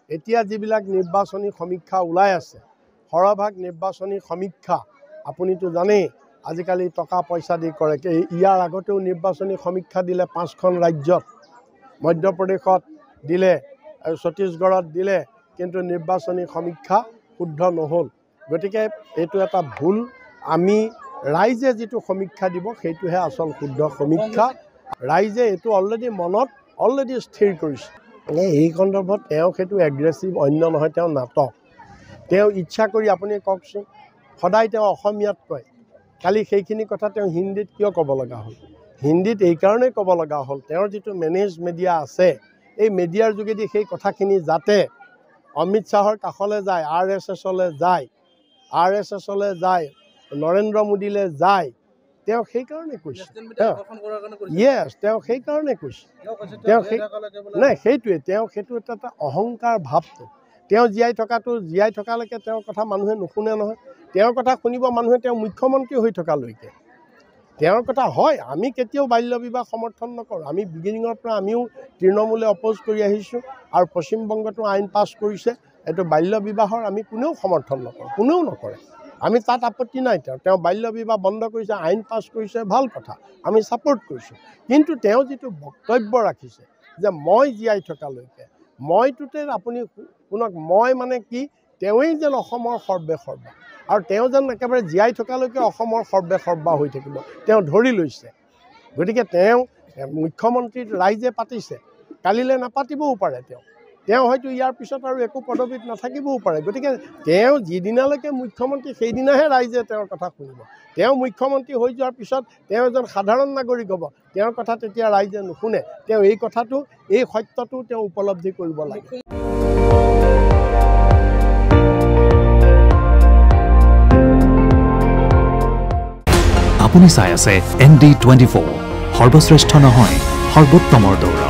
এতিয়া যিবিলাক নিৰ্বাচনী সমীক্ষা ওলাই আছে সৰহভাগ নিৰ্বাচনী সমীক্ষা আপুনিতো জানেই আজিকালি টকা পইচা দি কৰে ইয়াৰ আগতেও নিৰ্বাচনী সমীক্ষা দিলে 5খন ৰাজ্যত মধ্যপ্ৰদেশত দিলে আৰু ছত্তীশগড়ত দিলে কিন্তু নিৰ্বাচনী সমীক্ষা শুদ্ধ নহ'ল গতিকে এইটো এটা ভুল আমি ৰাইজে যিটো সমীক্ষা দিব সেইটোহে আচল শুদ্ধ সমীক্ষা ৰাইজে এইটো অলৰেডি স্থিৰ কৰিছে এই সন্দৰ্ভত তেওঁ সেইটো এগ্ৰেছিভ অন্য নহয় তেওঁ নাটক তেওঁ ইচ্ছা কৰি আপুনি কওকচোন সদায় তেওঁ অসমীয়াত কয় কালি সেইখিনি কথা তেওঁ হিন্দীত কিয় ক'ব লগা হ'ল হিন্দীত এই কাৰণেই ক'ব লগা হ'ল তেওঁৰ যিটো মেনেজ মিডিয়া আছে এই মিডিয়াৰ যোগেদি সেই কথাখিনি যাতে অমিত শ্বাহৰ কাষলৈ যায় RSSলৈ যায় নৰেন্দ্ৰ মোদীলৈ যায় তেওঁ সেই কাৰণে কৈছে তেওঁ সেই কাৰণে কৈছে তেওঁ নাই সেইটোৱে তেওঁ সেইটো এটা অহংকাৰ ভাৱটো তেওঁ জীয়াই থকালৈকে তেওঁৰ কথা মানুহে নুশুনে নহয় তেওঁৰ কথা শুনিব মানুহে তেওঁ মুখ্যমন্ত্ৰী হৈ থকালৈকে তেওঁৰ কথা হয় আমি কেতিয়াও বাল্য বিবাহ সমৰ্থন নকৰোঁ আমি বিগিনিঙৰ পৰা আমিও তৃণমূলে অপ'জ কৰি আহিছোঁ আৰু পশ্চিমবংগতো আইন পাছ কৰিছে এইটো বাল্য বিবাহৰ আমি কোনেও সমৰ্থন নকৰোঁ কোনেও নকৰে আমি তাত আপত্তি নাই তেওঁ বাল্য বিবাহ বন্ধ কৰিছে আইন পাছ কৰিছে ভাল কথা আমি ছাপোৰ্ট কৰিছোঁ কিন্তু তেওঁ যিটো বক্তব্য ৰাখিছে যে মই জীয়াই থকালৈকে মইটোতে আপুনি শুনক মই মানে কি তেওঁৱেই যেন অসমৰ সৰ্বে সৰ্বা আৰু তেওঁ যেন একেবাৰে জীয়াই থকালৈকে অসমৰ সৰ্বে সৰ্বা হৈ থাকিব তেওঁ ধৰি লৈছে গতিকে তেওঁ মুখ্যমন্ত্ৰী ৰাইজে পাতিছে কালিলৈ নাপাতিবও পাৰে তেওঁ হয়তো ইয়াৰ পিছত আৰু একো পদবীত নাথাকিবও পাৰে গতিকে তেওঁ যিদিনালৈকে মুখ্যমন্ত্ৰী সেইদিনাহে ৰাইজে তেওঁৰ কথা শুনিব তেওঁ মুখ্যমন্ত্ৰী হৈ যোৱাৰ পিছত তেওঁ এজন সাধাৰণ নাগৰিক হ'ব তেওঁৰ কথা তেতিয়া ৰাইজে নুশুনে তেওঁ এই কথাটো এই সত্যটো তেওঁ উপলব্ধি কৰিব লাগে আপুনি চাই আছে ND24 সৰ্বশ্ৰেষ্ঠ নহয় সৰ্বোত্তমৰ দৌৰ